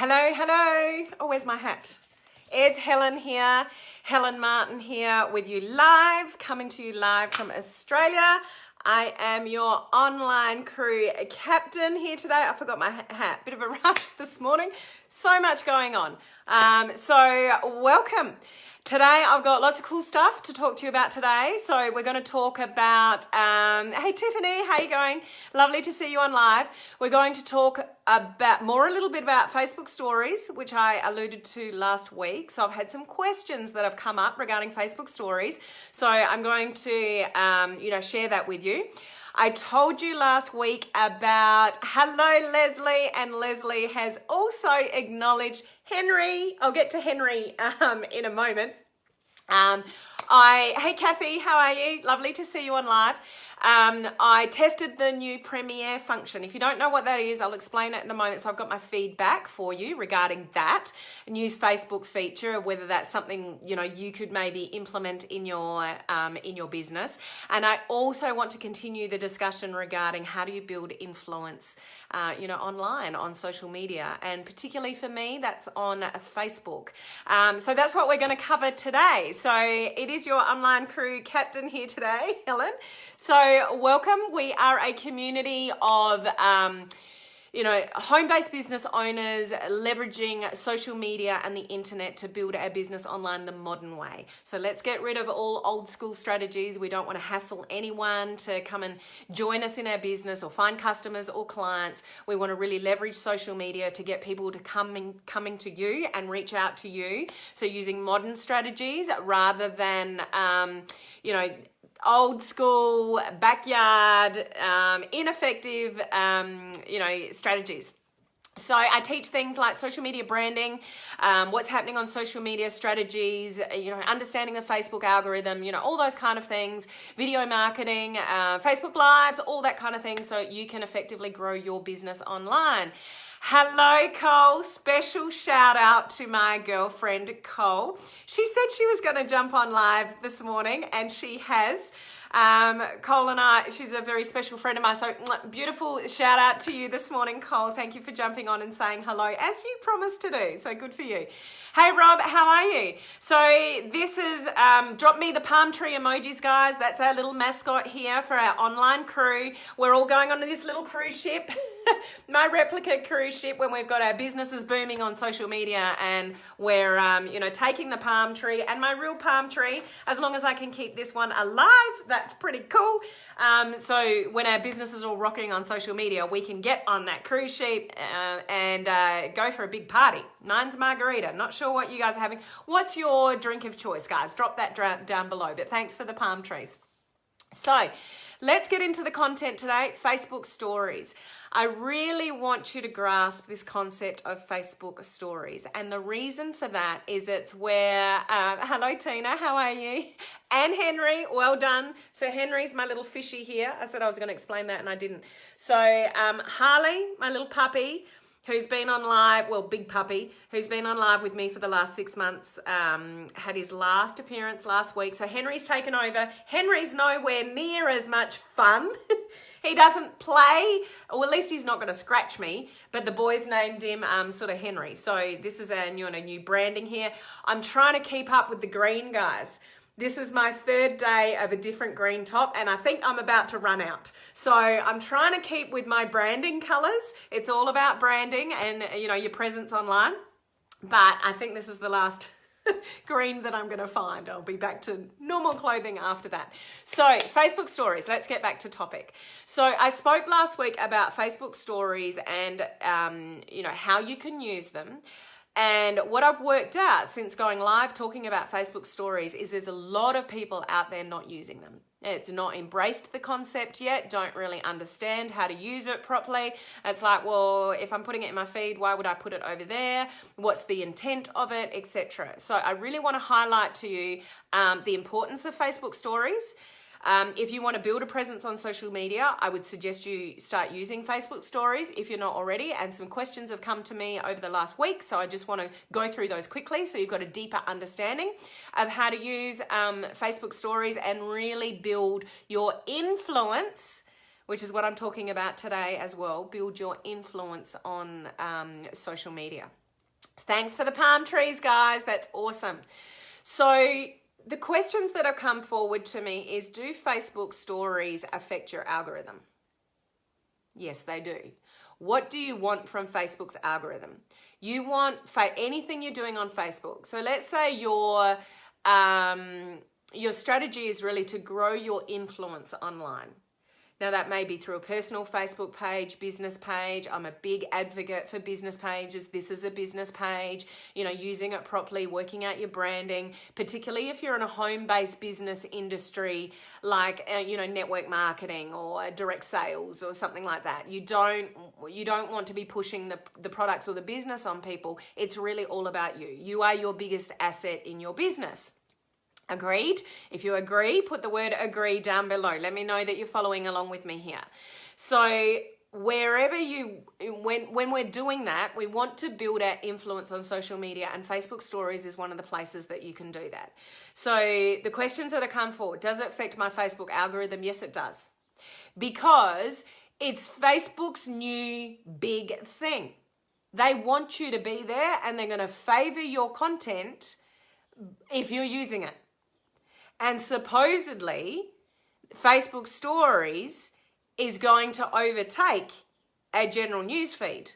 Hello, hello. Oh, where's my hat? It's Helen here, Helen Martin here with you live, coming to you live from Australia. I am your online crew captain here today. I forgot my hat, bit of a rush this morning. So much going on. So welcome. Today I've got lots of cool stuff to talk to you about today. So we're going to talk about, hey Tiffany, how you going? Lovely to see you on live. We're going to talk about a little bit about Facebook stories, which I alluded to last week. So I've had some questions that have come up regarding Facebook stories. So I'm going to, share that with you. I told you last week about hello Leslie, and Leslie has also acknowledged Henry. I'll get to Henry in a moment. Hey Kathy, how are you? Lovely to see you on live. I tested the new Premiere function. If you don't know what that is, I'll explain it in a moment. So I've got my feedback for you regarding that news Facebook feature, whether that's something you could maybe implement in your business. And I also want to continue the discussion regarding how do you build influence, online on social media, and particularly for me, that's on Facebook. So that's what we're going to cover today. So it is your online crew captain here today, Helen. So welcome. We are a community of, home-based business owners leveraging social media and the internet to build our business online the modern way. So let's get rid of all old school strategies. We don't want to hassle anyone to come and join us in our business or find customers or clients. We want to really leverage social media to get people to coming to you and reach out to you. So using modern strategies rather than, old school, backyard, ineffective, strategies. So I teach things like social media branding, what's happening on social media strategies, understanding the Facebook algorithm, all those kind of things, video marketing, Facebook Lives, all that kind of thing, so you can effectively grow your business online. Hello, Cole. Special shout out to my girlfriend, Cole. She said she was going to jump on live this morning, and she has. Cole and I, she's a very special friend of mine. So beautiful shout out to you this morning, Cole. Thank you for jumping on and saying hello as you promised to do. So good for you. Hey, Rob, how are you? So this is, drop me the palm tree emojis, guys. That's our little mascot here for our online crew. We're all going on this little cruise ship, my replica cruise ship, when we've got our businesses booming on social media, and we're, taking the palm tree and my real palm tree, as long as I can keep this one alive. That's pretty cool. So when our business is all rocking on social media, we can get on that cruise ship and go for a big party. Mine's margarita. Not sure what you guys are having. What's your drink of choice, guys? Drop that down below. But thanks for the palm trees. So let's get into the content today. Facebook stories. I really want you to grasp this concept of Facebook stories. And the reason for that is it's where, hello Tina, how are you? And Henry, well done. So Henry's my little fishy here. I said I was going to explain that and I didn't. So Harley, my little puppy, who's been on live, big puppy, who's been on live with me for the last 6 months, had his last appearance last week. So Henry's taken over. Henry's nowhere near as much fun. He doesn't play, or at least he's not going to scratch me, but the boys named him sort of Henry. So this is our new branding here. I'm trying to keep up with the green, guys. This is my third day of a different green top, and I think I'm about to run out. So I'm trying to keep with my branding colors. It's all about branding and, your presence online. But I think this is the last green that I'm going to find. I'll be back to normal clothing after that. So Facebook stories, let's get back to topic. So I spoke last week about Facebook stories and, how you can use them. And what I've worked out since going live talking about Facebook stories is there's a lot of people out there not using them. It's not embraced the concept yet, don't really understand how to use it properly. It's like, well, if I'm putting it in my feed, why would I put it over there? What's the intent of it, etc. So I really want to highlight to you the importance of Facebook stories. If you want to build a presence on social media, I would suggest you start using Facebook stories if you're not already. And some questions have come to me over the last week, so I just want to go through those quickly so you've got a deeper understanding of how to use Facebook stories and really build your influence, which is what I'm talking about today as well. Build your influence on social media. Thanks for the palm trees, guys. That's awesome. So the questions that have come forward to me is, do Facebook stories affect your algorithm? Yes, they do. What do you want from Facebook's algorithm? You want anything you're doing on Facebook. So let's say your strategy is really to grow your influence online. Now that may be through a personal Facebook page, business page. I'm a big advocate for business pages. This is a business page, using it properly, working out your branding, particularly if you're in a home-based business industry like, network marketing or direct sales or something like that. You don't want to be pushing the products or the business on people. It's really all about you. You are your biggest asset in your business. Agreed? If you agree, put the word agree down below. Let me know that you're following along with me here. So wherever when we're doing that, we want to build our influence on social media, and Facebook stories is one of the places that you can do that. So the questions that have come forward, does it affect my Facebook algorithm? Yes, it does. Because it's Facebook's new big thing. They want you to be there, and they're going to favor your content if you're using it. And supposedly, Facebook stories is going to overtake a general news feed.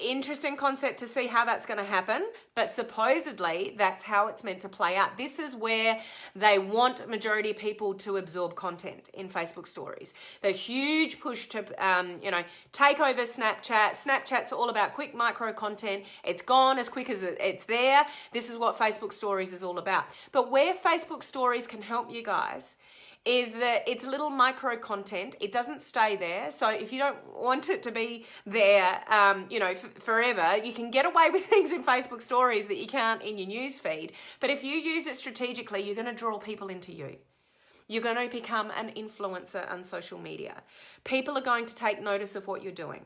Interesting concept to see how that's going to happen, but supposedly that's how it's meant to play out. This is where they want majority of people to absorb content in Facebook stories. The huge push to, take over Snapchat. Snapchat's all about quick micro content. It's gone as quick as it's there. This is what Facebook stories is all about. But where Facebook stories can help you guys is that it's little micro content. It doesn't stay there. So if you don't want it to be there, forever, you can get away with things in Facebook stories that you can't in your news feed. But if you use it strategically, you're going to draw people into you. You're going to become an influencer on social media. People are going to take notice of what you're doing.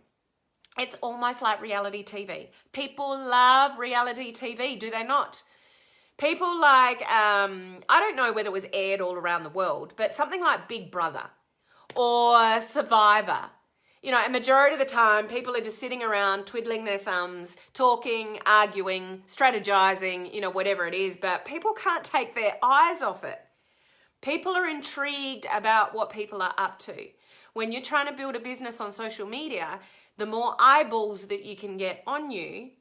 It's almost like reality TV. People love reality TV, do they not? People like, I don't know whether it was aired all around the world, but something like Big Brother or Survivor. A majority of the time, people are just sitting around, twiddling their thumbs, talking, arguing, strategizing, whatever it is, but people can't take their eyes off it. People are intrigued about what people are up to. When you're trying to build a business on social media, the more eyeballs that you can get on you,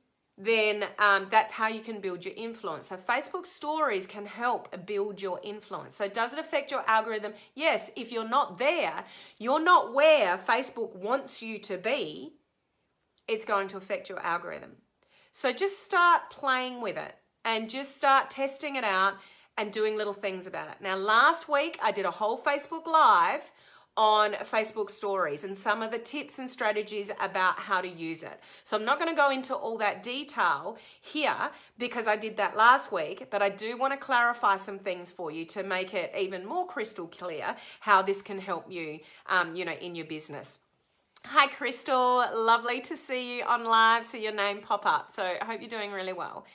then that's how you can build your influence. So Facebook stories can help build your influence. So does it affect your algorithm? Yes, if you're not there, you're not where Facebook wants you to be, it's going to affect your algorithm. So just start playing with it and just start testing it out and doing little things about it. Now, last week, I did a whole Facebook Live on Facebook stories and some of the tips and strategies about how to use it. So I'm not going to go into all that detail here because I did that last week, but I do want to clarify some things for you to make it even more crystal clear how this can help you, in your business. Hi, Crystal. Lovely to see you on live, see your name pop up. So I hope you're doing really well.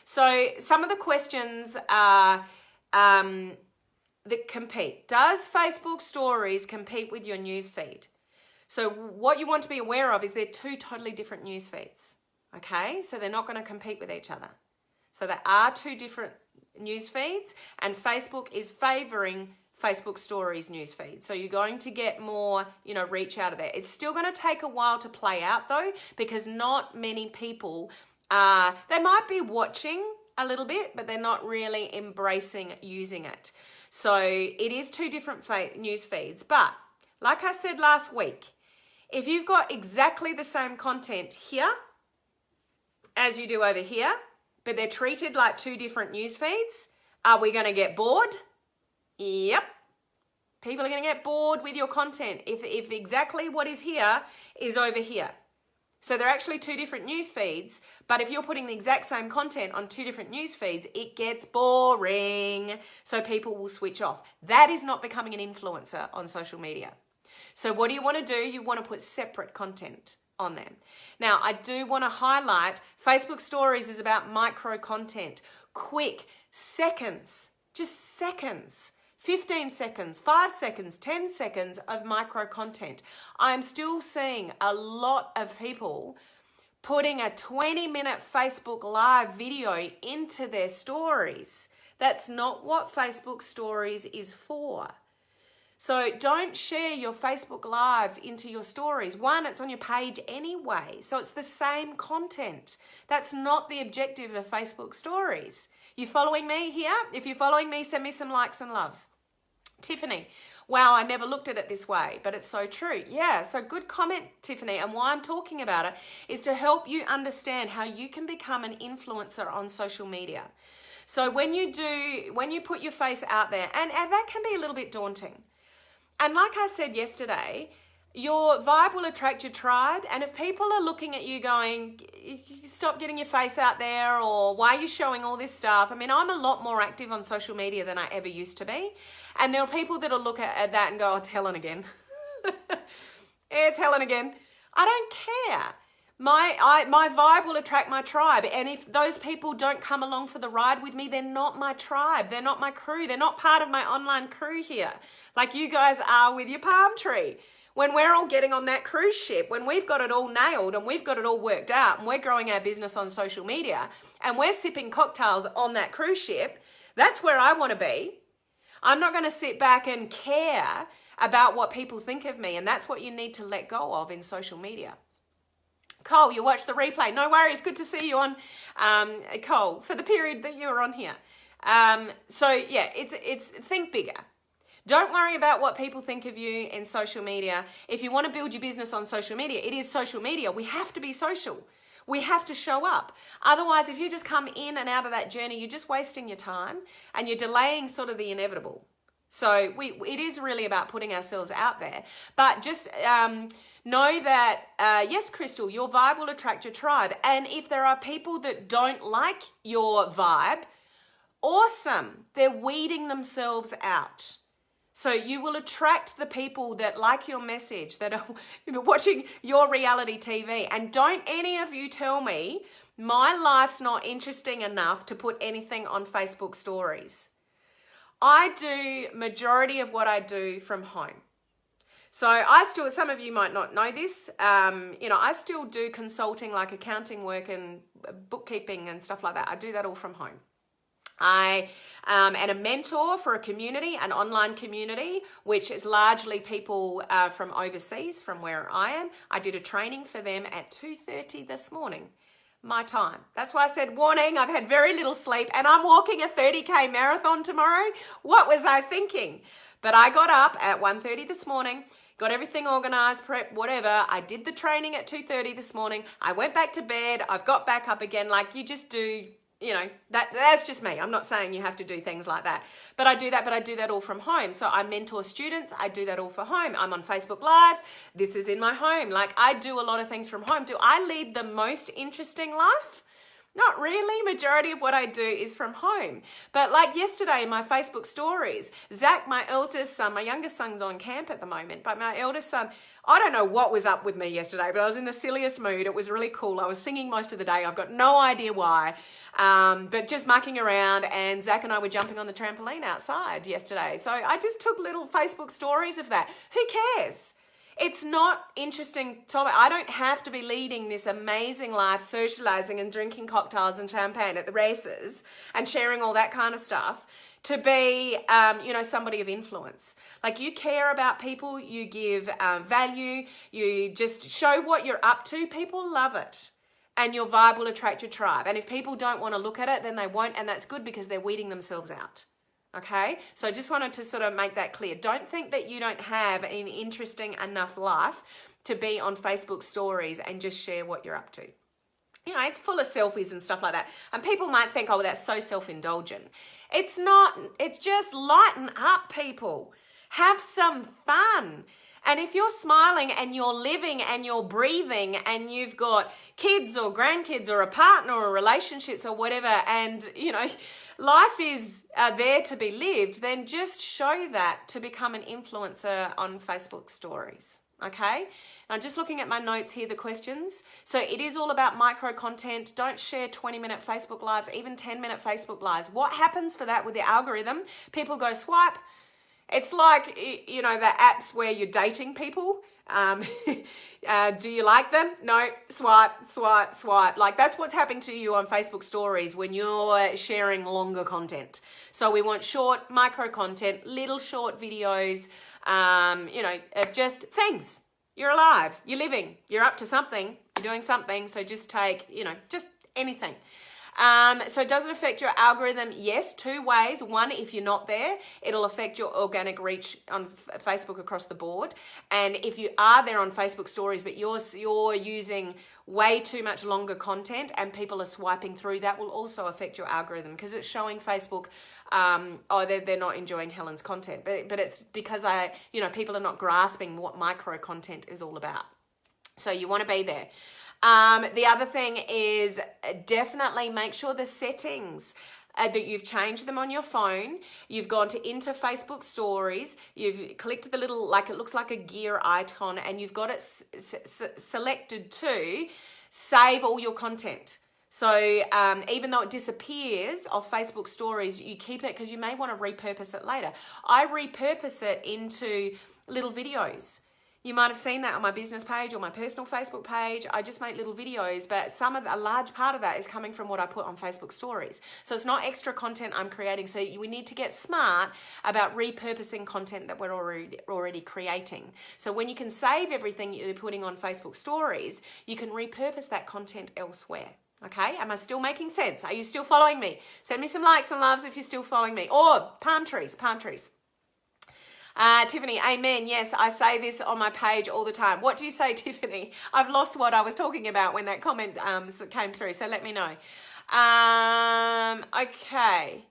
So some of the questions are, that compete. Does Facebook stories compete with your news feed? So what you want to be aware of is they're two totally different news feeds. Okay, so they're not going to compete with each other. So there are two different news feeds, and Facebook is favoring Facebook stories news feed. So you're going to get more, reach out of there. It's still going to take a while to play out though, because not many people they might be watching a little bit, but they're not really embracing using it. So it is two different news feeds. But like I said last week, if you've got exactly the same content here as you do over here, but they're treated like two different news feeds, are we going to get bored? Yep. People are going to get bored with your content if exactly what is here is over here. So they're actually two different news feeds, but if you're putting the exact same content on two different news feeds, it gets boring. So people will switch off. That is not becoming an influencer on social media. So what do you want to do? You want to put separate content on them. Now, I do want to highlight Facebook stories is about micro content, quick seconds, just seconds. 15 seconds, 5 seconds, 10 seconds of micro content. I'm still seeing a lot of people putting a 20-minute Facebook Live video into their stories. That's not what Facebook Stories is for. So don't share your Facebook Lives into your stories. One, it's on your page anyway, so it's the same content. That's not the objective of Facebook Stories. You following me here? If you're following me, send me some likes and loves. Tiffany, wow, I never looked at it this way, but it's so true. Yeah, so good comment, Tiffany. And why I'm talking about it is to help you understand how you can become an influencer on social media. So when you put your face out there, and that can be a little bit daunting. And like I said yesterday, your vibe will attract your tribe. And if people are looking at you going, stop getting your face out there, or why are you showing all this stuff? I mean, I'm a lot more active on social media than I ever used to be. And there are people that'll look at that and go, oh, it's Helen again. It's Helen again. I don't care. My vibe will attract my tribe. And if those people don't come along for the ride with me, they're not my tribe. They're not my crew. They're not part of my online crew here. Like you guys are with your palm tree. When we're all getting on that cruise ship, when we've got it all nailed and we've got it all worked out and we're growing our business on social media and we're sipping cocktails on that cruise ship, that's where I want to be. I'm not going to sit back and care about what people think of me. And that's what you need to let go of in social media. Cole, you watched the replay. No worries. Good to see you on, Cole, for the period that you were on here. So yeah, it's think bigger. Don't worry about what people think of you in social media. If you want to build your business on social media, it is social media. We have to be social. We have to show up. Otherwise, if you just come in and out of that journey, you're just wasting your time and you're delaying sort of the inevitable. So it is really about putting ourselves out there. But just know that, yes, Crystal, your vibe will attract your tribe. And if there are people that don't like your vibe, awesome. They're weeding themselves out. So you will attract the people that like your message, that are watching your reality TV. And don't any of you tell me my life's not interesting enough to put anything on Facebook stories. I do majority of what I do from home. So some of you might not know this, I still do consulting like accounting work and bookkeeping and stuff like that. I do that all from home. I am a mentor for a community, an online community, which is largely people from overseas, from where I am. I did a training for them at 2:30 this morning, my time. That's why I said, warning, I've had very little sleep and I'm walking a 30K marathon tomorrow. What was I thinking? But I got up at 1:30 this morning, got everything organized, prep, whatever. I did the training at 2:30 this morning. I went back to bed. I've got back up again like you just do. That's just me. I'm not saying you have to do things like that. But I do that all from home. So I mentor students. I do that all for home. I'm on Facebook Lives. This is in my home. Like I do a lot of things from home. Do I lead the most interesting life? Not really. Majority of what I do is from home. But like yesterday in my Facebook stories, Zach, my eldest son, my youngest son's on camp at the moment, but my eldest son, I don't know what was up with me yesterday, but I was in the silliest mood. It was really cool. I was singing most of the day. I've got no idea why, but just mucking around, and Zach and I were jumping on the trampoline outside yesterday. So I just took little Facebook stories of that. Who cares? It's not interesting topic. I don't have to be leading this amazing life, socializing and drinking cocktails and champagne at the races and sharing all that kind of stuff to be, somebody of influence. Like you care about people, you give value, you just show what you're up to. People love it. And your vibe will attract your tribe. And if people don't want to look at it, then they won't. And that's good because they're weeding themselves out. Okay, so I just wanted to sort of make that clear. Don't think that you don't have an interesting enough life to be on Facebook stories and just share what you're up to. It's full of selfies and stuff like that. And people might think, oh, that's so self-indulgent. It's not. It's just lighten up, people. Have some fun. And if you're smiling and you're living and you're breathing and you've got kids or grandkids or a partner or relationships or whatever, and, life is there to be lived, then just show that to become an influencer on Facebook stories. Okay, and I'm just looking at my notes here, the questions. So it is all about micro content. Don't share 20-minute Facebook Lives, even 10-minute Facebook Lives. What happens for that with the algorithm? People go swipe. It's like, the apps where you're dating people. Do you like them? No, swipe, swipe, swipe. Like that's what's happening to you on Facebook stories when you're sharing longer content. So we want short, micro content, little short videos, just things. You're alive, you're living, you're up to something, you're doing something. So just take, just anything. So does it affect your algorithm? Yes, two ways. One, if you're not there, it'll affect your organic reach on Facebook across the board. And if you are there on Facebook stories, but you're using way too much longer content and people are swiping through, that will also affect your algorithm because it's showing Facebook, they're not enjoying Helen's content. But it's because people are not grasping what micro content is all about. So you want to be there. The other thing is definitely make sure the settings that you've changed them on your phone. You've gone into Facebook stories. You've clicked the little, it looks like a gear icon, and you've got it selected to save all your content. So even though it disappears off Facebook stories, you keep it because you may want to repurpose it later. I repurpose it into little videos. You might have seen that on my business page or my personal Facebook page. I just make little videos, but a large part of that is coming from what I put on Facebook stories. So it's not extra content I'm creating. So we need to get smart about repurposing content that we're already creating. So when you can save everything you're putting on Facebook stories, you can repurpose that content elsewhere. Okay, am I still making sense? Are you still following me? Send me some likes and loves if you're still following me. Or palm trees. Tiffany, amen. Yes, I say this on my page all the time. What do you say, Tiffany? I've lost what I was talking about when that comment came through, so let me know. Okay,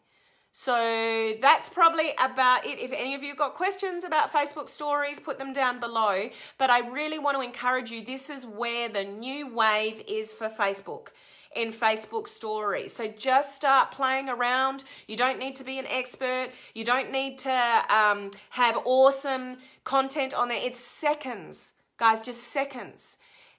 so that's probably about it. If any of you got questions about Facebook stories, put them down below. But I really want to encourage you, this is where the new wave is for Facebook. In Facebook stories. So just start playing around. You don't need to be an expert. You don't need to have awesome content on there. It's seconds, guys, just seconds.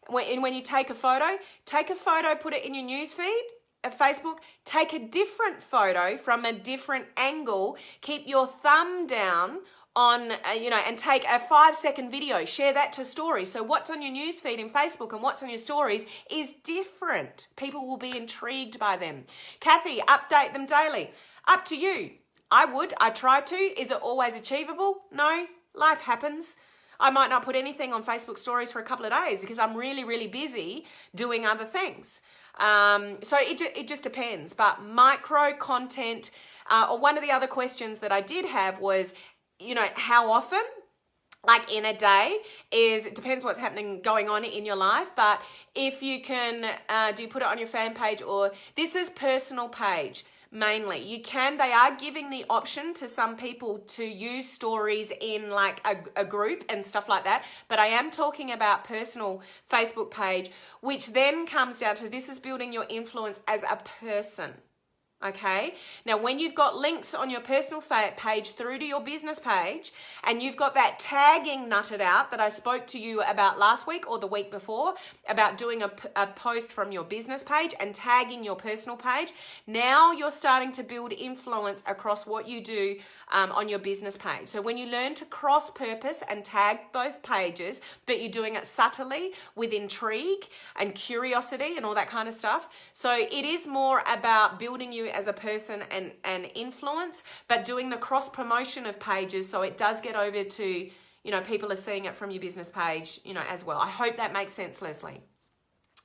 When you take a photo, put it in your newsfeed of Facebook, take a different photo from a different angle, keep your thumb down on, and take a 5-second video, share that to stories. So what's on your newsfeed in Facebook and what's on your stories is different. People will be intrigued by them. Kathy, update them daily. Up to you. I try to. Is it always achievable? No, life happens. I might not put anything on Facebook stories for a couple of days because I'm really, really busy doing other things. So it just depends. But micro content, or one of the other questions that I did have was, how often, like in a day, it depends what's going on in your life. But if you can, do you put it on your fan page, or this is personal page mainly? They are giving the option to some people to use stories in like a group and stuff like that. But I am talking about personal Facebook page, which then comes down to, this is building your influence as a person. Okay, now when you've got links on your personal page through to your business page, and you've got that tagging nutted out that I spoke to you about last week or the week before, about doing a post from your business page and tagging your personal page, now you're starting to build influence across what you do on your business page. So when you learn to cross-purpose and tag both pages, but you're doing it subtly with intrigue and curiosity and all that kind of stuff. So it is more about building you as a person and influence, but doing the cross promotion of pages so it does get over to, people are seeing it from your business page, as well. I hope that makes sense, Leslie.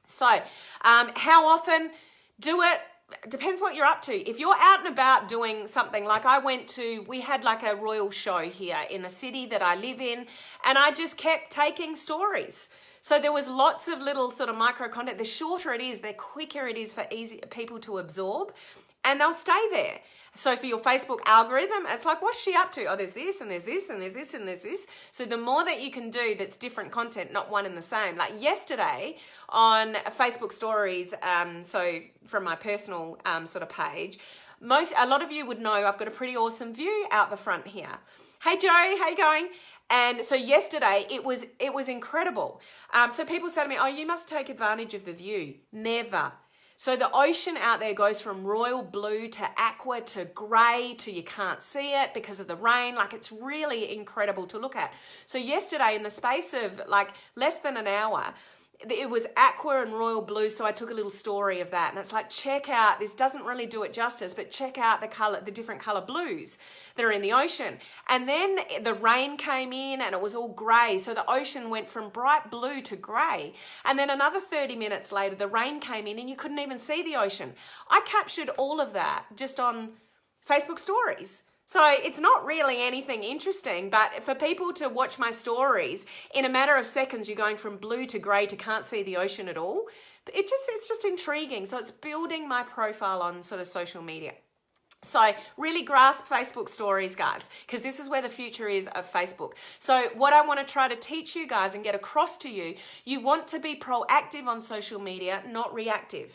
So how often? Do it. Depends what you're up to. If you're out and about doing something, like we had like a royal show here in a city that I live in, and I just kept taking stories. So there was lots of little sort of micro content. The shorter it is, the quicker it is for people to absorb, and they'll stay there. So for your Facebook algorithm, it's like, what's she up to? Oh, there's this and there's this and there's this and there's this. So the more that you can do that's different content, not one and the same. Like yesterday on Facebook stories, so from my personal sort of page, a lot of you would know I've got a pretty awesome view out the front here. Hey Joe, how you going? And so yesterday it was incredible. So people say to me, oh, you must take advantage of the view. Never. So the ocean out there goes from royal blue to aqua to grey to you can't see it because of the rain. Like, it's really incredible to look at. So yesterday, in the space of like less than an hour, it was aqua and royal blue, so I took a little story of that. And it's like, check out, this doesn't really do it justice, but check out the different color blues that are in the ocean. And then the rain came in and it was all grey. So the ocean went from bright blue to grey. And then another 30 minutes later, the rain came in and you couldn't even see the ocean. I captured all of that just on Facebook stories. So it's not really anything interesting, but for people to watch my stories, in a matter of seconds, you're going from blue to grey to can't see the ocean at all. It's just intriguing. So it's building my profile on sort of social media. So really grasp Facebook stories, guys, because this is where the future is of Facebook. So what I want to try to teach you guys and get across to you, you want to be proactive on social media, not reactive.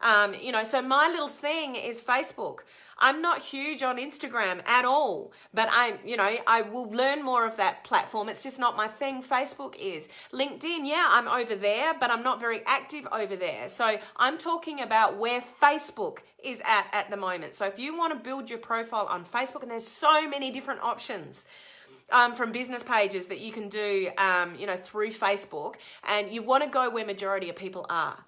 So my little thing is Facebook. I'm not huge on Instagram at all, but I will learn more of that platform. It's just not my thing. Facebook is. LinkedIn, yeah, I'm over there, but I'm not very active over there. So I'm talking about where Facebook is at the moment. So if you want to build your profile on Facebook, and there's so many different options, from business pages that you can do, through Facebook, and you want to go where majority of people are.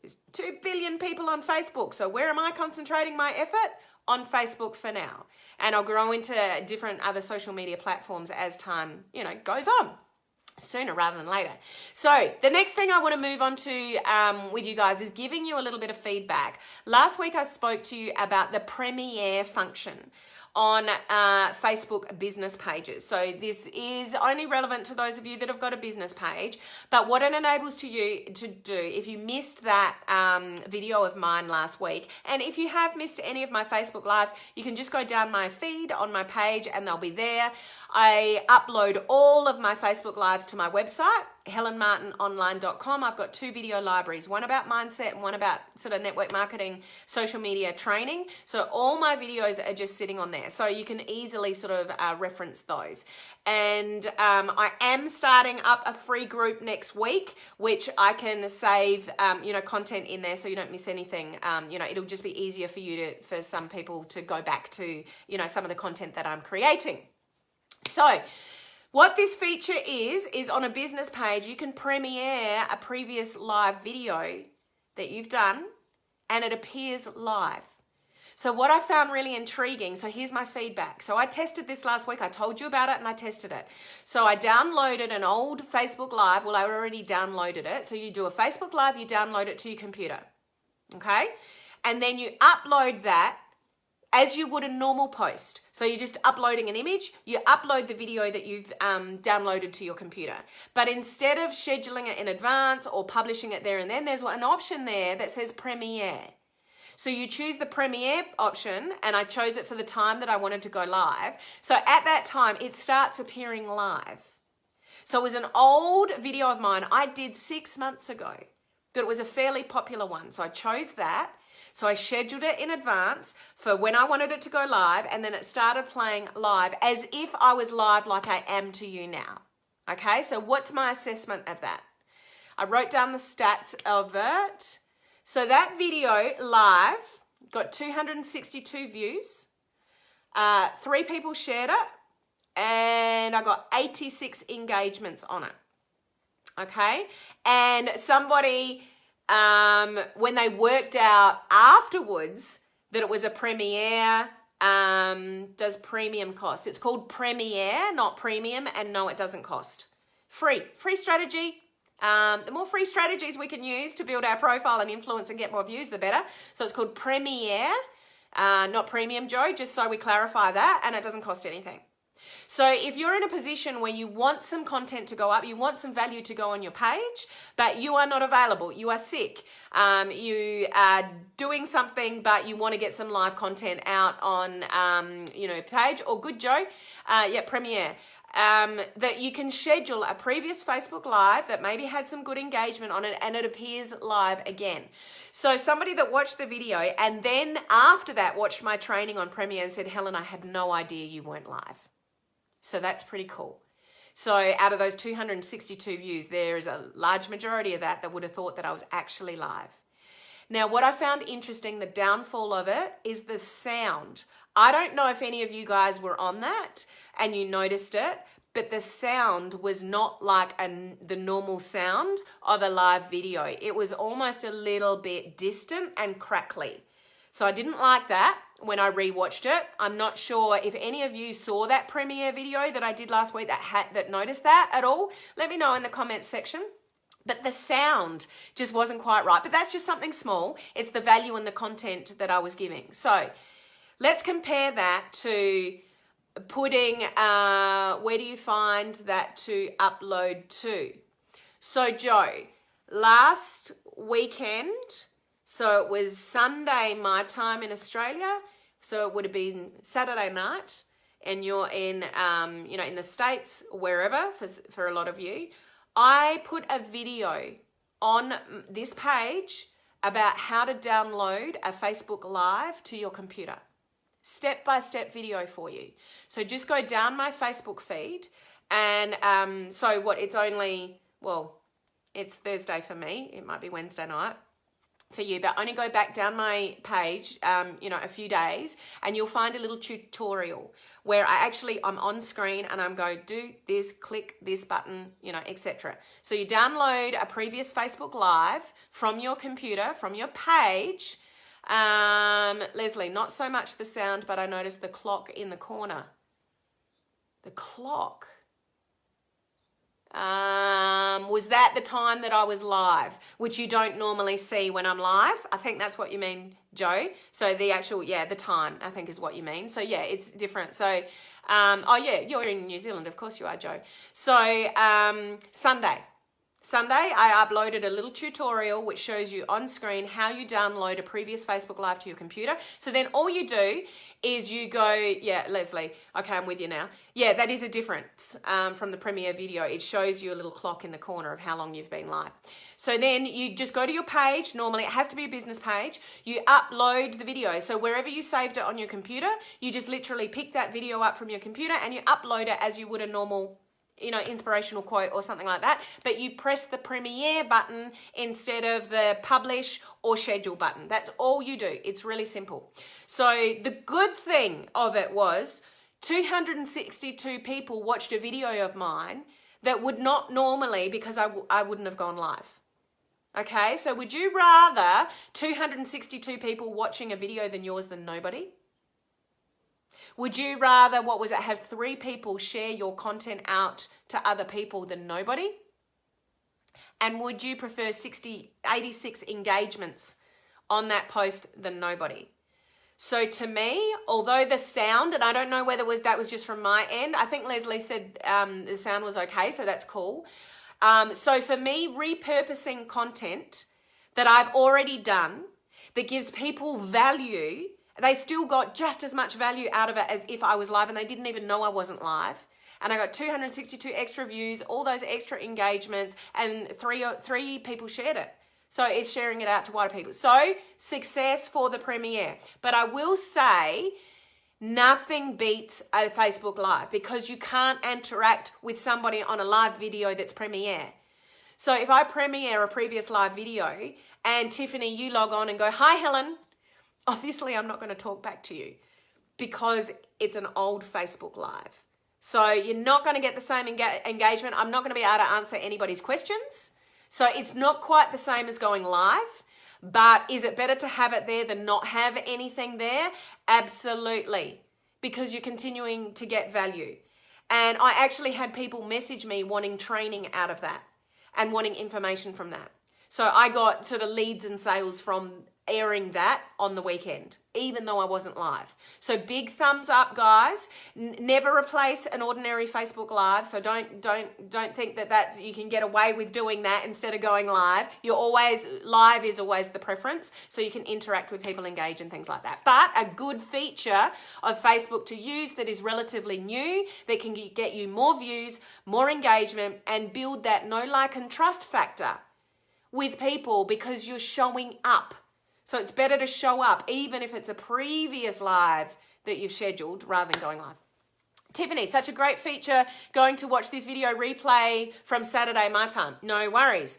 There's 2 billion people on Facebook. So where am I concentrating my effort? On Facebook for now. And I'll grow into different other social media platforms as time, goes on. Sooner rather than later. So the next thing I want to move on to with you guys is giving you a little bit of feedback. Last week I spoke to you about the Premiere function on Facebook business pages. So this is only relevant to those of you that have got a business page, but what it enables you to do, if you missed that video of mine last week, and if you have missed any of my Facebook lives, you can just go down my feed on my page and they'll be there. I upload all of my Facebook lives to my website, helenmartinonline.com. I've got 2 video libraries, one about mindset and one about sort of network marketing, social media training. So all my videos are just sitting on there. So you can easily sort of reference those. And I am starting up a free group next week, which I can save, content in there so you don't miss anything. It'll just be easier for some people to go back to, some of the content that I'm creating. So what this feature is on a business page, you can premiere a previous live video that you've done and it appears live. So what I found really intriguing, so here's my feedback. So I tested this last week. I told you about it and I tested it. So I downloaded an old Facebook Live. Well, I already downloaded it. So you do a Facebook Live, you download it to your computer. Okay? And then you upload that as you would a normal post. So you're just uploading an image, you upload the video that you've downloaded to your computer. But instead of scheduling it in advance or publishing it there and then, there's an option there that says Premiere. So you choose the Premiere option, and I chose it for the time that I wanted to go live. So at that time, it starts appearing live. So it was an old video of mine I did 6 months ago, but it was a fairly popular one. So I chose that. So I scheduled it in advance for when I wanted it to go live, and then it started playing live as if I was live like I am to you now. Okay, so what's my assessment of that? I wrote down the stats of it. So that video live got 262 views, 3 people shared it, and I got 86 engagements on it. Okay, and somebody, when they worked out afterwards that it was a Premiere, does premium cost? It's called Premiere, not premium, and no, it doesn't cost. Free strategy. The more free strategies we can use to build our profile and influence and get more views, the better. So it's called Premiere, not premium, Joe, just so we clarify that, and it doesn't cost anything. So if you're in a position where you want some content to go up, you want some value to go on your page, but you are not available, you are sick, you are doing something, but you want to get some live content out on, page, or good, Joe, Premiere. That you can schedule a previous Facebook Live that maybe had some good engagement on it and it appears live again. So somebody that watched the video and then after that watched my training on Premiere and said, Helen, I had no idea you weren't live. So that's pretty cool. So out of those 262 views, there is a large majority of that would have thought that I was actually live. Now, what I found interesting, the downfall of it, is the sound. I don't know if any of you guys were on that and you noticed it, but the sound was not like the normal sound of a live video. It was almost a little bit distant and crackly. So I didn't like that when I rewatched it. I'm not sure if any of you saw that premiere video that I did last week that noticed that at all. Let me know in the comments section. But the sound just wasn't quite right. But that's just something small. It's the value and the content that I was giving. So let's compare that to putting, where do you find that to upload to? So Joe, last weekend, so it was Sunday my time in Australia, so it would have been Saturday night, and you're in, in the States, wherever, for a lot of you. I put a video on this page about how to download a Facebook Live to your computer. Step-by-step video for you. So just go down my Facebook feed, and it's Thursday for me. It might be Wednesday night for you, but only go back down my page, a few days, and you'll find a little tutorial where I'm on screen and I'm going, do this, click this button, etc. So you download a previous Facebook Live from your computer, from your page. Leslie, not so much the sound, but I noticed the clock in the corner. The clock. Was that the time that I was live, which you don't normally see when I'm live? I think that's what you mean, Joe. So the actual, the time, I think is what you mean. So yeah, it's different. So, you're in New Zealand. Of course you are, Joe. So, Sunday, I uploaded a little tutorial which shows you on screen how you download a previous Facebook Live to your computer. So then all you do is you go, Leslie, okay, I'm with you now. Yeah, that is a difference from the premiere video. It shows you a little clock in the corner of how long you've been live. So then you just go to your page. Normally it has to be a business page. You upload the video. So wherever you saved it on your computer, you just literally pick that video up from your computer and you upload it as you would a normal inspirational quote or something like that, but you press the premiere button instead of the publish or schedule button. That's all you do. It's really simple. So the good thing of it was 262 people watched a video of mine that would not normally, because I wouldn't have gone live. Okay, so would you rather 262 people watching a video than yours than nobody? Would you rather, have 3 people share your content out to other people than nobody? And would you prefer 86 engagements on that post than nobody? So to me, although the sound, and I don't know whether that was just from my end, I think Leslie said the sound was okay, so that's cool. So for me, repurposing content that I've already done that gives people value, they still got just as much value out of it as if I was live, and they didn't even know I wasn't live. And I got 262 extra views, all those extra engagements, and three people shared it. So it's sharing it out to wider people. So success for the premiere. But I will say nothing beats a Facebook Live, because you can't interact with somebody on a live video that's premiere. So if I premiere a previous live video and Tiffany, you log on and go, hi Helen, obviously I'm not going to talk back to you because it's an old Facebook Live. So you're not going to get the same engagement. I'm not going to be able to answer anybody's questions. So it's not quite the same as going live, but is it better to have it there than not have anything there? Absolutely, because you're continuing to get value. And I actually had people message me wanting training out of that and wanting information from that. So I got sort of leads and sales from airing that on the weekend, even though I wasn't live. So big thumbs up, guys. Never replace an ordinary Facebook Live. So don't think that you can get away with doing that instead of going live. Live is always the preference, so you can interact with people, engage and things like that. But a good feature of Facebook to use that is relatively new, that can get you more views, more engagement, and build that know, like and trust factor with people because you're showing up. So it's better to show up, even if it's a previous live that you've scheduled, rather than going live. Tiffany, such a great feature. Going to watch this video replay from Saturday my time. No worries.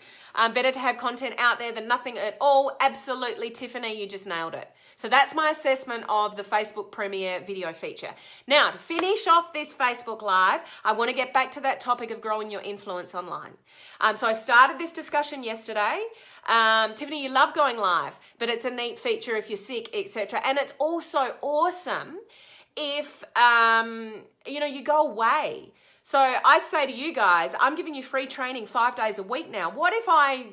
Better to have content out there than nothing at all. Absolutely, Tiffany, you just nailed it. So that's my assessment of the Facebook Premiere video feature. Now, to finish off this Facebook Live, I want to get back to that topic of growing your influence online. So I started this discussion yesterday. Tiffany, you love going live, but it's a neat feature if you're sick, etc. And it's also awesome if, you go away. So I say to you guys, I'm giving you free training 5 days a week now. What if I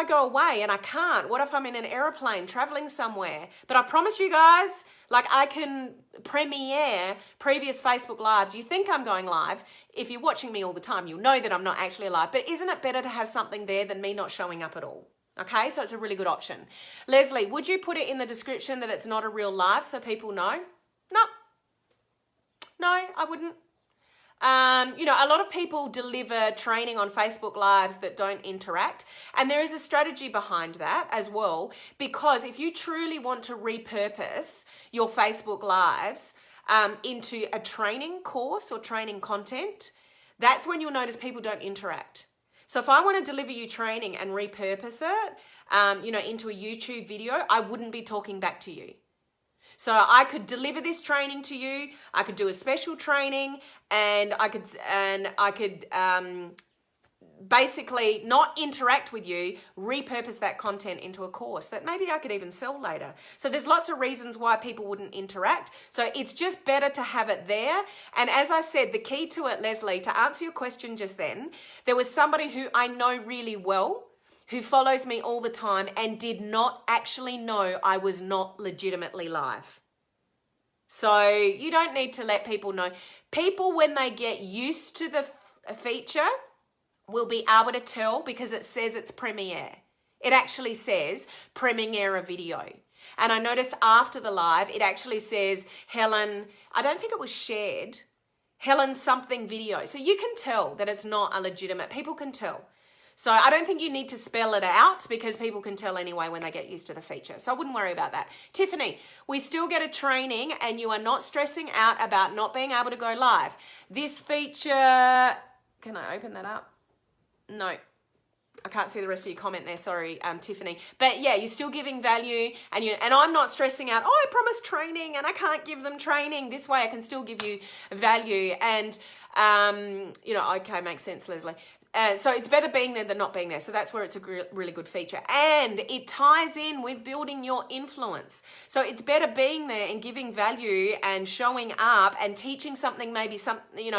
go away and I can't? What if I'm in an airplane traveling somewhere? But I promise you guys, I can premiere previous Facebook Lives. You think I'm going live. If you're watching me all the time, you'll know that I'm not actually live. But isn't it better to have something there than me not showing up at all? Okay, so it's a really good option. Leslie, would you put it in the description that it's not a real live so people know? No, I wouldn't. A lot of people deliver training on Facebook Lives that don't interact. And there is a strategy behind that as well, because if you truly want to repurpose your Facebook Lives into a training course or training content, that's when you'll notice people don't interact. So if I want to deliver you training and repurpose it, into a YouTube video, I wouldn't be talking back to you. So I could deliver this training to you. I could do a special training, and I could basically not interact with you, repurpose that content into a course that maybe I could even sell later. So there's lots of reasons why people wouldn't interact. So it's just better to have it there. And as I said, the key to it, Leslie, to answer your question just then, there was somebody who I know really well who follows me all the time and did not actually know I was not legitimately live. So you don't need to let people know. People, when they get used to the feature, will be able to tell because it says it's premiere. It actually says premiere a video. And I noticed after the live, it actually says Helen, I don't think it was shared, Helen something video. So you can tell that it's not a legitimate, people can tell. So I don't think you need to spell it out because people can tell anyway when they get used to the feature. So I wouldn't worry about that. Tiffany, we still get a training and you are not stressing out about not being able to go live. This feature, can I open that up? No, I can't see the rest of your comment there. Sorry, Tiffany. But yeah, you're still giving value and I'm not stressing out, oh, I promised training and I can't give them training. This way I can still give you value. And, okay, makes sense, Leslie. So it's better being there than not being there. So that's where it's a really good feature. And it ties in with building your influence. So it's better being there and giving value and showing up and teaching something, maybe something,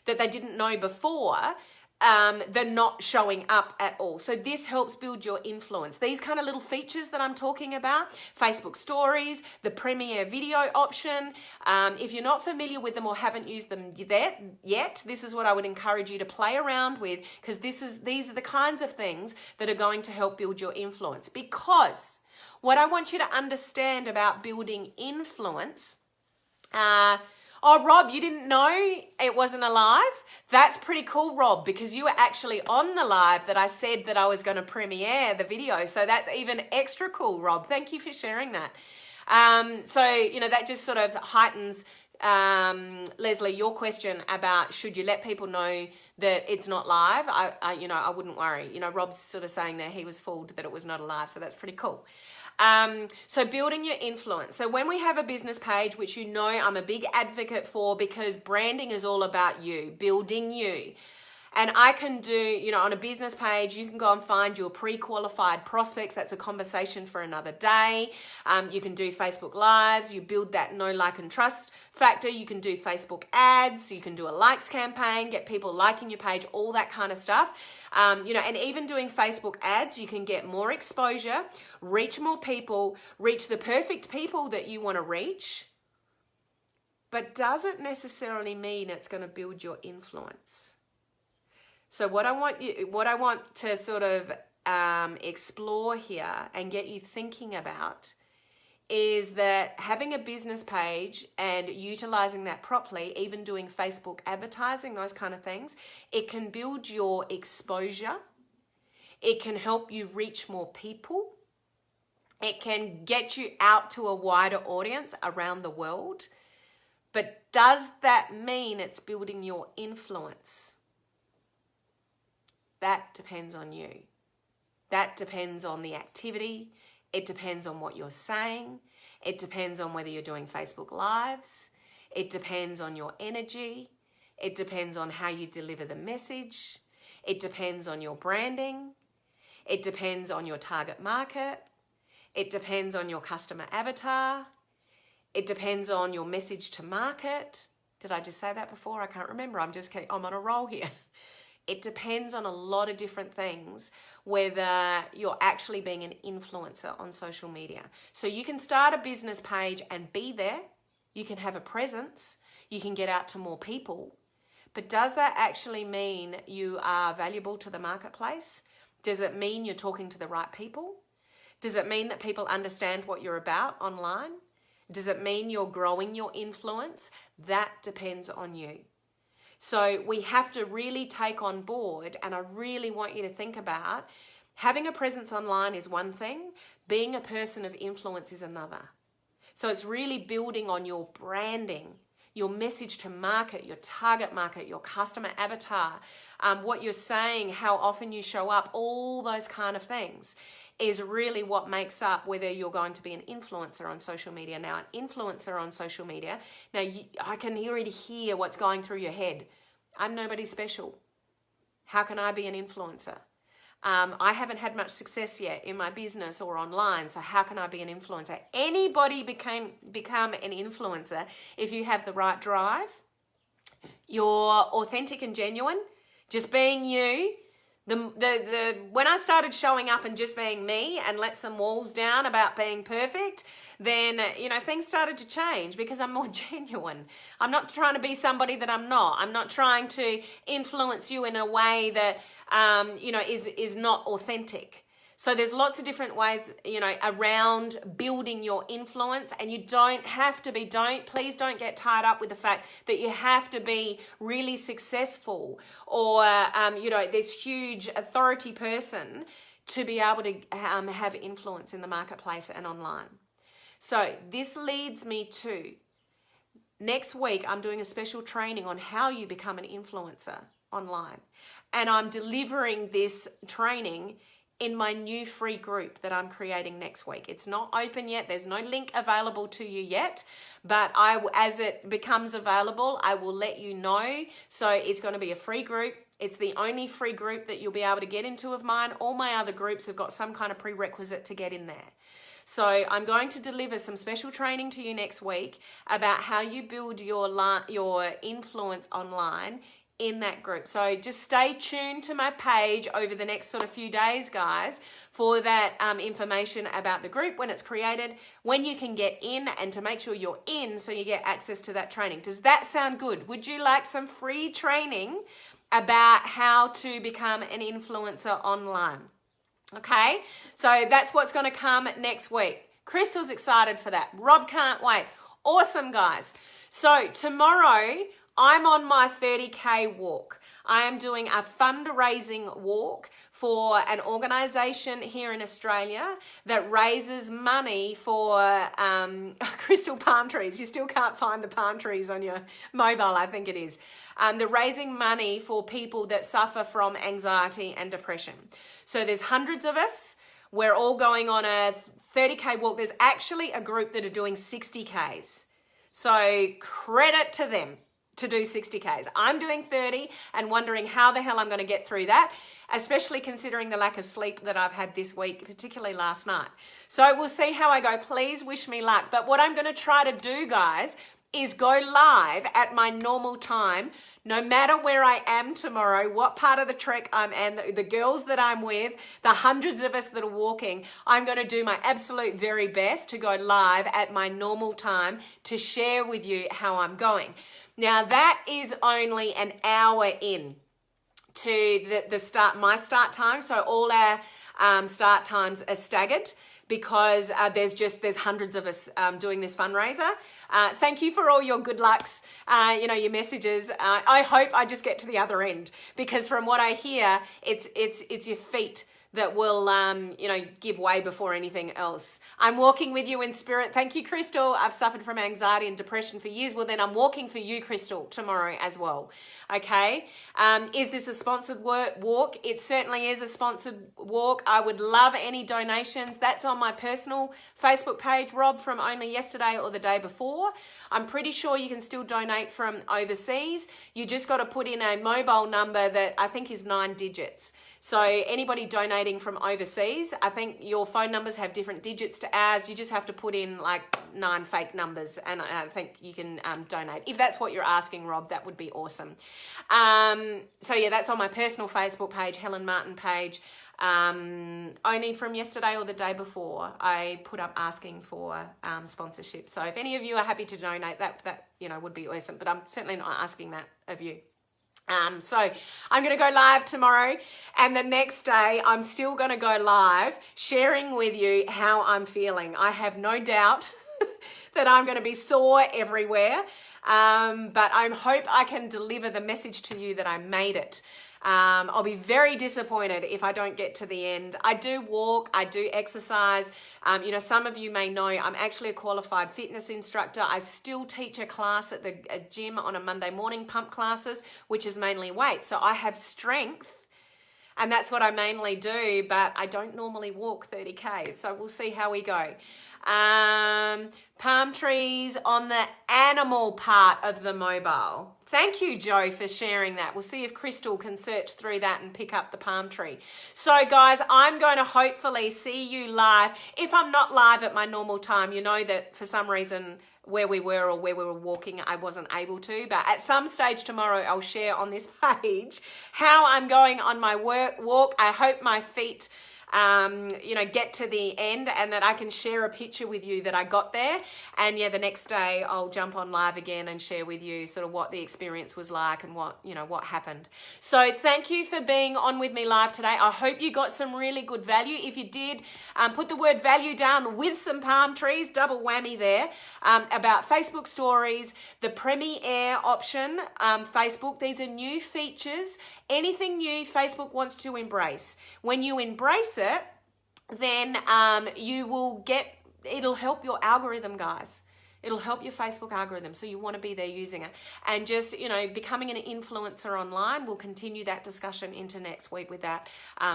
that they didn't know before, than not showing up at all. So this helps build your influence. These kind of little features that I'm talking about, Facebook stories, the premiere video option, if you're not familiar with them or haven't used them yet, this is what I would encourage you to play around with, because these are the kinds of things that are going to help build your influence. Because what I want you to understand about building influence, oh, Rob, you didn't know it wasn't a live? That's pretty cool, Rob, because you were actually on the live that I said that I was going to premiere the video. So that's even extra cool, Rob. Thank you for sharing that. That just sort of heightens, Leslie, your question about should you let people know that it's not live? I wouldn't worry. Rob's sort of saying that he was fooled that it was not a live. So that's pretty cool. So building your influence. So when we have a business page, which I'm a big advocate for, because branding is all about you, building you. And I can do, on a business page, you can go and find your pre-qualified prospects. That's a conversation for another day. You can do Facebook Lives. You build that know, like, and trust factor. You can do Facebook ads. You can do a likes campaign, get people liking your page, all that kind of stuff. And even doing Facebook ads, you can get more exposure, reach more people, reach the perfect people that you want to reach. But doesn't necessarily mean it's going to build your influence. So what I want to sort of explore here and get you thinking about is that having a business page and utilizing that properly, even doing Facebook advertising, those kind of things, it can build your exposure. It can help you reach more people. It can get you out to a wider audience around the world. But does that mean it's building your influence? That depends on you. That depends on the activity. It depends on what you're saying. It depends on whether you're doing Facebook Lives. It depends on your energy. It depends on how you deliver the message. It depends on your branding. It depends on your target market. It depends on your customer avatar. It depends on your message to market. Did I just say that before? I can't remember. I'm on a roll here. It depends on a lot of different things, whether you're actually being an influencer on social media. So you can start a business page and be there. You can have a presence. You can get out to more people. But does that actually mean you are valuable to the marketplace? Does it mean you're talking to the right people? Does it mean that people understand what you're about online? Does it mean you're growing your influence? That depends on you. So we have to really take on board, and I really want you to think about, having a presence online is one thing, being a person of influence is another. So it's really building on your branding, your message to market, your target market, your customer avatar, what you're saying, how often you show up, all those kind of things is really what makes up whether you're going to be an influencer on social media. Now, an influencer on social media, now I can already hear what's going through your head. I'm nobody special. How can I be an influencer? I haven't had much success yet in my business or online, so how can I be an influencer? Anybody become an influencer if you have the right drive, you're authentic and genuine, just being you. When I started showing up and just being me and let some walls down about being perfect, then, things started to change because I'm more genuine. I'm not trying to be somebody that I'm not. I'm not trying to influence you in a way that, is not authentic. So there's lots of different ways, around building your influence, and you don't have to be, please don't get tied up with the fact that you have to be really successful or, this huge authority person to be able to have influence in the marketplace and online. So this leads me to next week, I'm doing a special training on how you become an influencer online. And I'm delivering this training in my new free group that I'm creating next week. It's not open yet. There's no link available to you yet, but as it becomes available, I will let you know. So it's going to be a free group. It's the only free group that you'll be able to get into of mine. All my other groups have got some kind of prerequisite to get in there. So I'm going to deliver some special training to you next week about how you build your influence online in that group. So just stay tuned to my page over the next sort of few days, guys, for that information about the group, when it's created, when you can get in, and to make sure you're in so you get access to that training. Does that sound good? Would you like some free training about how to become an influencer online? Okay, so that's what's going to come next week. Crystal's excited for that. Rob can't wait. Awesome, guys. So tomorrow, I'm on my 30K walk. I am doing a fundraising walk for an organisation here in Australia that raises money for crystal palm trees. You still can't find the palm trees on your mobile, I think it is. They're raising money for people that suffer from anxiety and depression. So there's hundreds of us. We're all going on a 30K walk. There's actually a group that are doing 60Ks. So credit to them to do 60Ks. I'm doing 30 and wondering how the hell I'm going to get through that, especially considering the lack of sleep that I've had this week, particularly last night. So we'll see how I go. Please wish me luck. But what I'm going to try to do, guys, is go live at my normal time, no matter where I am tomorrow, what part of the trek I'm in, the girls that I'm with, the hundreds of us that are walking. I'm going to do my absolute very best to go live at my normal time to share with you how I'm going. Now that is only an hour in to my start time. So all our start times are staggered because there's hundreds of us doing this fundraiser. Thank you for all your good lucks, your messages. I hope I just get to the other end, because from what I hear, it's your feet that will, give way before anything else. I'm walking with you in spirit. Thank you, Crystal. I've suffered from anxiety and depression for years. Well, then I'm walking for you, Crystal, tomorrow as well. Okay. Is this a sponsored walk? It certainly is a sponsored walk. I would love any donations. That's on my personal Facebook page, Rob, from only yesterday or the day before. I'm pretty sure you can still donate from overseas. You just got to put in a mobile number that I think is 9 digits. So anybody donating from overseas, I think your phone numbers have different digits to ours. You just have to put in like 9 fake numbers and I think you can donate. If that's what you're asking, Rob, that would be awesome. So yeah, that's on my personal Facebook page, Helen Martin page. Only from yesterday or the day before, I put up asking for sponsorship. So if any of you are happy to donate, that would be awesome. But I'm certainly not asking that of you. So I'm going to go live tomorrow, and the next day I'm still going to go live sharing with you how I'm feeling. I have no doubt that I'm going to be sore everywhere, but I hope I can deliver the message to you that I made it. I'll be very disappointed if I don't get to the end. I do walk, I do exercise. Some of you may know I'm actually a qualified fitness instructor. I still teach a class at the gym on a Monday morning, pump classes, which is mainly weights. So I have strength, and that's what I mainly do, but I don't normally walk 30K. So we'll see how we go. Palm trees on the animal part of the mobile. Thank you, Joe, for sharing that. We'll see if Crystal can search through that and pick up the palm tree. So guys, I'm going to hopefully see you live. If I'm not live at my normal time, you know that for some reason where we were or where we were walking, I wasn't able to. But at some stage tomorrow, I'll share on this page how I'm going on my walk. I hope my feet get to the end and that I can share a picture with you that I got there. And yeah, the next day I'll jump on live again and share with you sort of what the experience was like and what happened. So thank you for being on with me live today. I hope you got some really good value. If you did, put the word value down with some palm trees, double whammy there, about Facebook stories, the premiere option, Facebook. These are new features. Anything new Facebook wants to embrace. When you embrace it, then you will it'll help your algorithm, guys. It'll help your Facebook algorithm, so you want to be there using it. And just, becoming an influencer online, we'll continue that discussion into next week with that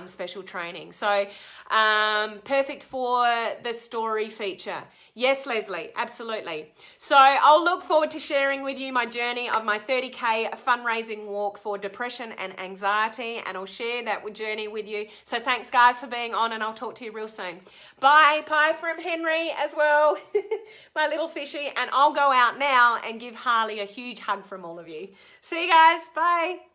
special training. So perfect for the story feature. Yes, Leslie, absolutely. So I'll look forward to sharing with you my journey of my 30K fundraising walk for depression and anxiety, and I'll share that journey with you. So thanks, guys, for being on, and I'll talk to you real soon. Bye. Bye from Henry as well, my little fishy. And I'll go out now and give Harley a huge hug from all of you. See you guys. Bye.